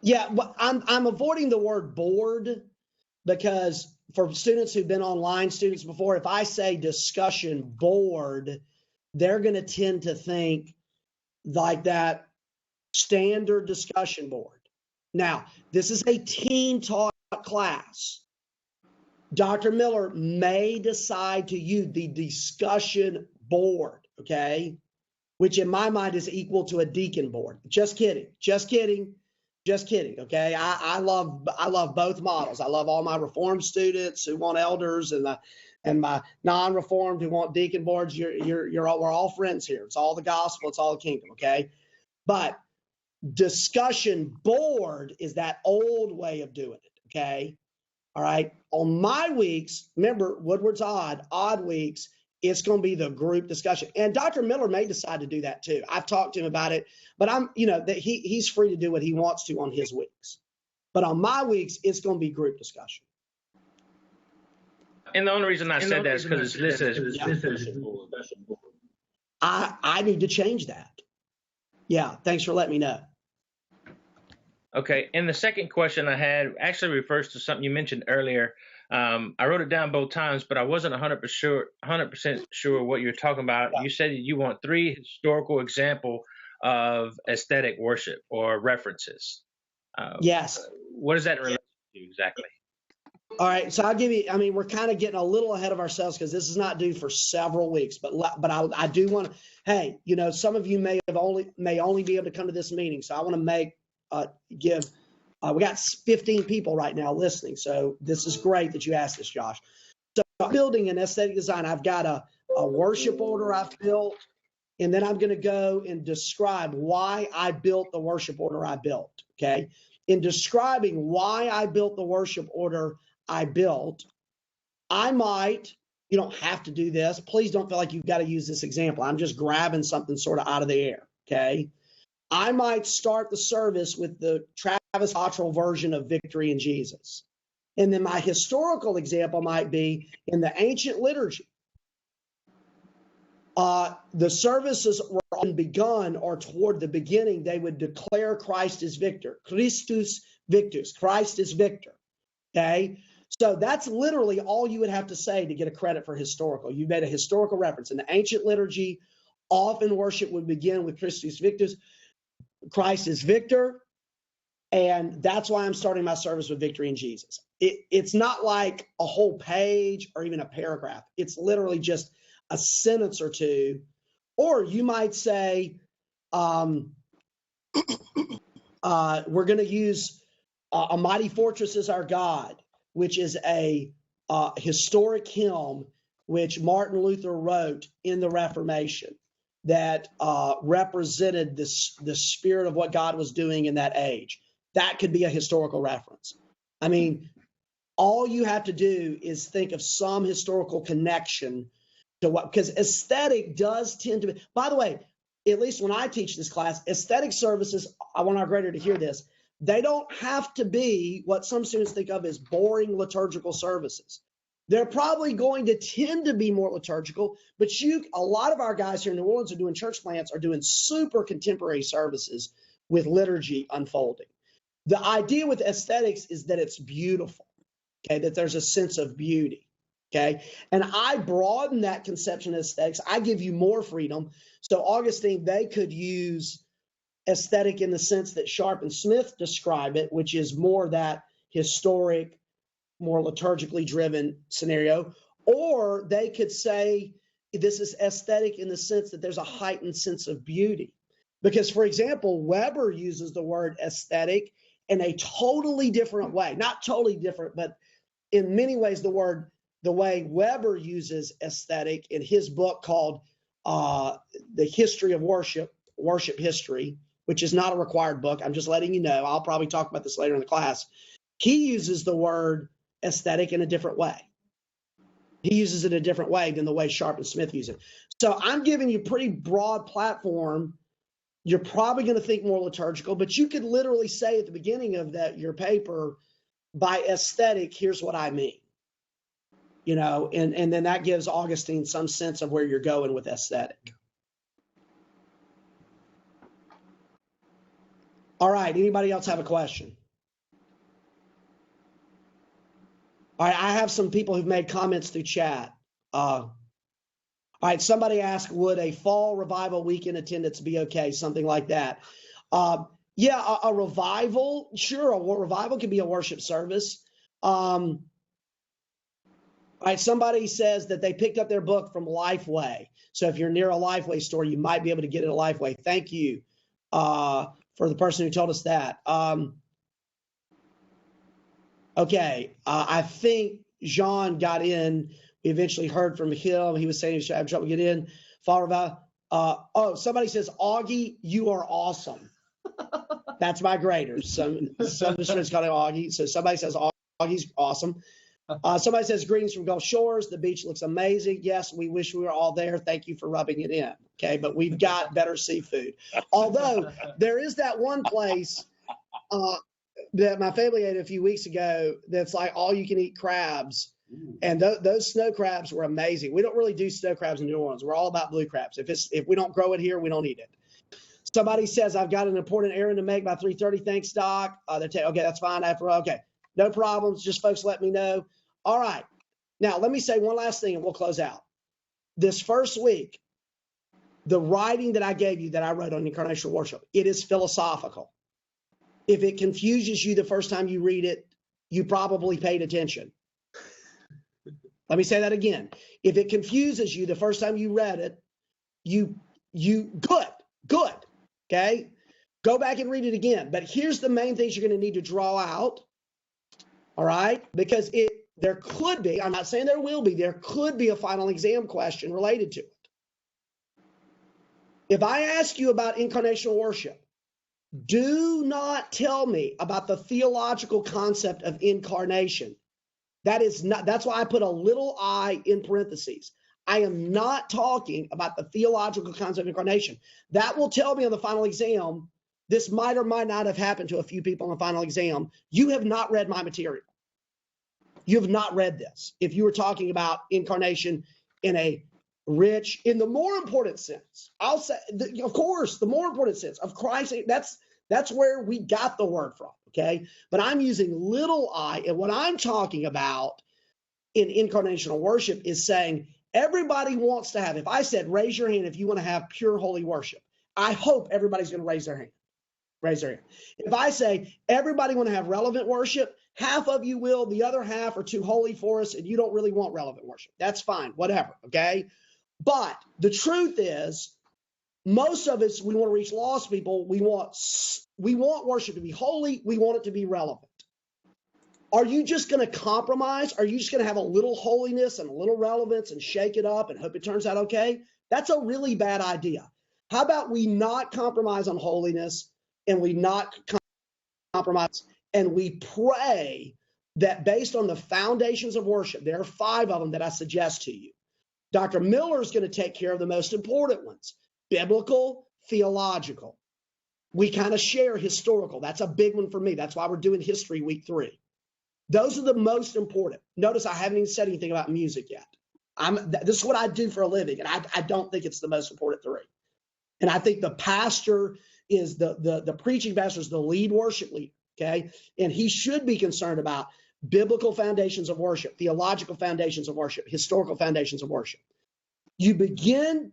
Speaker 2: Yeah, well, I'm avoiding the word board because for students who've been online students before, if I say discussion board, they're going to tend to think like that standard discussion board. Now, this is a teen taught class. Dr. Miller may decide to use the discussion board, okay? Which in my mind is equal to a deacon board. Just kidding, okay? I love both models. I love all my Reformed students who want elders and my non-Reformed who want deacon boards. We're all friends here. It's all the gospel, it's all the kingdom, okay? But discussion board is that old way of doing it, okay? All right. On my weeks, remember, Woodward's odd weeks, it's going to be the group discussion. And Dr. Miller may decide to do that too. I've talked to him about it, but that he's free to do what he wants to on his weeks. But on my weeks, it's going to be group discussion.
Speaker 13: And the only reason I said that is because it's listed as discussion board.
Speaker 2: I need to change that. Yeah. Thanks for letting me know.
Speaker 13: Okay, and the second question I had actually refers to something you mentioned earlier. I wrote it down both times, but I wasn't 100% sure what you're talking about. Yeah. You said you want 3 historical examples of aesthetic worship or references.
Speaker 2: Yes.
Speaker 13: What does that relate to exactly?
Speaker 2: All right, so I'll give you. I mean, we're kind of getting a little ahead of ourselves because this is not due for several weeks. But I do want to. Hey, some of you may only be able to come to this meeting, so I want to we got 15 people right now listening, so this is great that you asked this, Josh. So I'm building an aesthetic design. I've got a worship order I've built, and then I'm going to go and describe why I built the worship order I built, okay? In describing why I built the worship order I built, I might, you don't have to do this. Please don't feel like you've got to use this example. I'm just grabbing something sort of out of the air, okay? I might start the service with the Travis Cottrell version of Victory in Jesus. And then my historical example might be in the ancient liturgy. The services were often begun, or toward the beginning, they would declare Christ is victor. Christus victus. Christ is victor. Okay? So that's literally all you would have to say to get a credit for historical. You made a historical reference. In the ancient liturgy, often worship would begin with Christus victus. Christ is victor. And that's why I'm starting my service with Victory in Jesus. It's not like a whole page or even a paragraph. It's literally just a sentence or two. Or you might say, we're going to use A Mighty Fortress is Our God, which is a historic hymn which Martin Luther wrote in the Reformation that represented the spirit of what God was doing in that age. That could be a historical reference. I mean, all you have to do is think of some historical connection to what, because aesthetic does tend to be, by the way, at least when I teach this class, aesthetic services, I want our grader to hear this, they don't have to be what some students think of as boring liturgical services. They're probably going to tend to be more liturgical, but a lot of our guys here in New Orleans are doing church plants, are doing super contemporary services with liturgy unfolding. The idea with aesthetics is that it's beautiful, okay, that there's a sense of beauty, okay? And I broaden that conception of aesthetics. I give you more freedom. So Augustine, they could use aesthetic in the sense that Sharp and Smith describe it, which is more that historic, more liturgically driven scenario. Or they could say this is aesthetic in the sense that there's a heightened sense of beauty. Because, for example, Weber uses the word aesthetic in a totally different way. Not totally different, but in many ways the way Weber uses aesthetic in his book called The History of Worship, Worship History, which is not a required book. I'm just letting you know. I'll probably talk about this later in the class. He uses the word aesthetic in a different way. He uses it a different way than the way Sharp and Smith use it. So I'm giving you a pretty broad platform. You're probably going to think more liturgical, but you could literally say at the beginning of your paper, by aesthetic, here's what I mean. You know, and then that gives Augustine some sense of where you're going with aesthetic. All right, anybody else have a question? All right, I have some people who've made comments through chat. All right, somebody asked, would a fall revival weekend attendance be okay? Something like that. Yeah, a revival, sure, a revival could be a worship service. All right, somebody says that they picked up their book from Lifeway. So if you're near a Lifeway store, you might be able to get it at Lifeway. Thank you for the person who told us that. Okay, I think Jean got in. We eventually heard from him. He was saying he was having trouble getting in. Oh, somebody says, Augie, you are awesome. That's my grader. Some students call him Augie. So somebody says, Augie's awesome. Somebody says, greetings from Gulf Shores. The beach looks amazing. Yes, we wish we were all there. Thank you for rubbing it in. Okay, but we've got better seafood. Although there is that one place that my family ate a few weeks ago that's like all you can eat crabs. And those snow crabs were amazing. We don't really do snow crabs in New Orleans. We're all about blue crabs. If we don't grow it here, we don't eat it. Somebody says, I've got an important errand to make by 3:30. Thanks, Doc. Okay, that's fine. Okay, no problems. Just folks let me know. All right. Now, let me say one last thing and we'll close out. This first week, the writing that I gave you that I wrote on incarnational worship, it is philosophical. If it confuses you the first time you read it, you probably paid attention. Let me say that again. If it confuses you the first time you read it, good. Okay. Go back and read it again. But here's the main things you're going to need to draw out. All right. Because there could be, I'm not saying there will be, there could be a final exam question related to it. If I ask you about incarnational worship, do not tell me about the theological concept of incarnation. That is not, that's why I put a little I in parentheses. I am not talking about the theological concept of incarnation. That will tell me on the final exam, this might or might not have happened to a few people on the final exam. You have not read my material. You have not read this. If you were talking about incarnation in a rich, in the more important sense, I'll say, of course, the more important sense of Christ, that's where we got the word from, okay? But I'm using little I, and what I'm talking about in incarnational worship is saying everybody wants to have, if I said, raise your hand if you want to have pure holy worship, I hope everybody's going to raise their hand. Raise their hand. If I say everybody want to have relevant worship, half of you will, the other half are too holy for us, and you don't really want relevant worship. That's fine, whatever, okay? But the truth is, most of us, we want to reach lost people. We want worship to be holy. We want it to be relevant. Are you just going to compromise? Are you just going to have a little holiness and a little relevance and shake it up and hope it turns out okay? That's a really bad idea. How about we not compromise on holiness, and we not compromise, and we pray that based on the foundations of worship, there are 5 of them that I suggest to you. Dr. Miller is going to take care of the most important ones: biblical, theological. We kind of share historical. That's a big one for me. That's why we're doing history week 3. Those are the most important. Notice I haven't even said anything about music yet. This is what I do for a living, and I don't think it's the most important 3. And I think the pastor is the preaching pastor is the lead worship leader, okay? And he should be concerned about biblical foundations of worship, theological foundations of worship, historical foundations of worship. You begin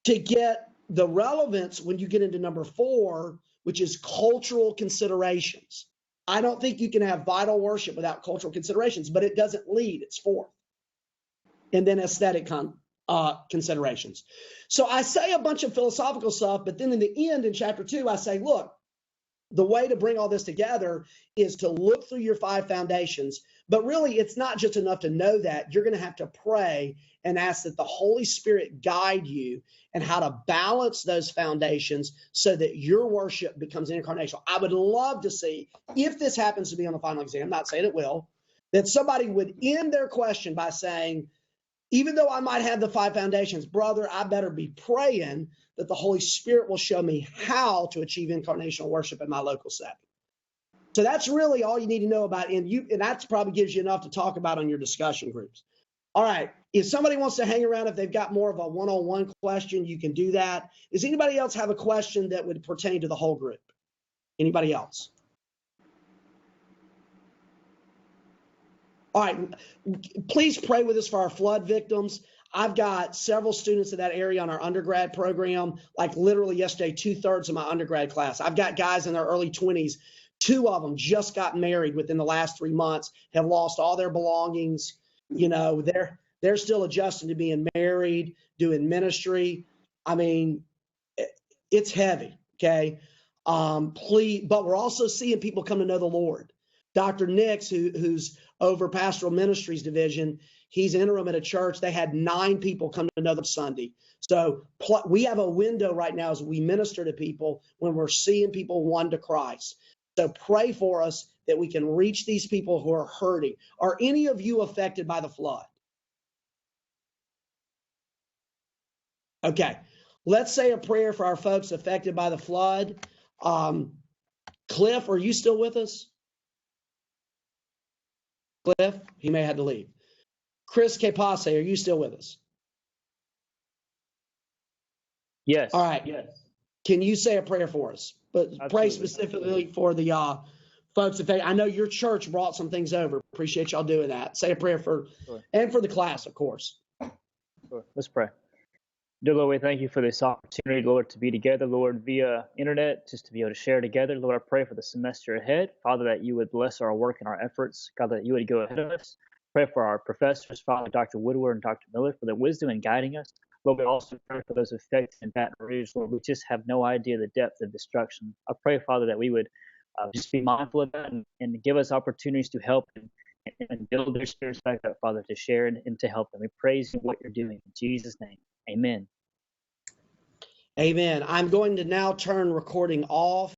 Speaker 2: to get the relevance when you get into number 4, which is cultural considerations. I don't think you can have vital worship without cultural considerations, but it doesn't lead, it's 4th. And then aesthetic considerations. So I say a bunch of philosophical stuff, but then in the end, in chapter 2, I say, look, the way to bring all this together is to look through your 5 foundations. But really, it's not just enough to know that. You're going to have to pray and ask that the Holy Spirit guide you and how to balance those foundations so that your worship becomes incarnational. I would love to see, if this happens to be on the final exam, I'm not saying it will, that somebody would end their question by saying, even though I might have the 5 foundations, brother, I better be praying that the Holy Spirit will show me how to achieve incarnational worship in my local setting. So that's really all you need to know about, and that probably gives you enough to talk about on your discussion groups. All right, if somebody wants to hang around, if they've got more of a one-on-one question, you can do that. Does anybody else have a question that would pertain to the whole group? Anybody else? All right, please pray with us for our flood victims. I've got several students in that area on our undergrad program. Like literally yesterday, 2/3 of my undergrad class. I've got guys in their early 20s. 2 of them just got married within the last 3 months, have lost all their belongings. You know, they're still adjusting to being married, doing ministry. I mean, it's heavy, okay? Please, but we're also seeing people come to know the Lord. Dr. Nix, who's over pastoral ministries division, he's interim at a church. They had 9 people come to know them Sunday. So we have a window right now as we minister to people when we're seeing people won to Christ. So pray for us that we can reach these people who are hurting. Are any of you affected by the flood? Okay, let's say a prayer for our folks affected by the flood. Cliff, are you still with us? Cliff, he may have had to leave. Chris Kepase, are you still with us?
Speaker 9: Yes.
Speaker 2: All right.
Speaker 9: Yes.
Speaker 2: Can you say a prayer for us? But
Speaker 9: Absolutely.
Speaker 2: Pray specifically for the folks. I know your church brought some things over. Appreciate y'all doing that. Say a prayer for,
Speaker 9: Sure.
Speaker 2: and for the class, of course.
Speaker 9: Sure. Let's pray. Dear Lord, we thank you for this opportunity, Lord, to be together, Lord, via internet, just to be able to share together. Lord, I pray for the semester ahead. Father, that you would bless our work and our efforts. God, that you would go ahead of us. Pray for our professors, Father, Dr. Woodward and Dr. Miller, for their wisdom in guiding us. Lord, we also pray for those affected in Baton Rouge. Lord, we just have no idea the depth of destruction. I pray, Father, that we would just be mindful of that and give us opportunities to help and build their spirits back up, Father, to share and to help them. We praise you for what you're doing. In Jesus' name, amen.
Speaker 2: Amen. I'm going to now turn recording off.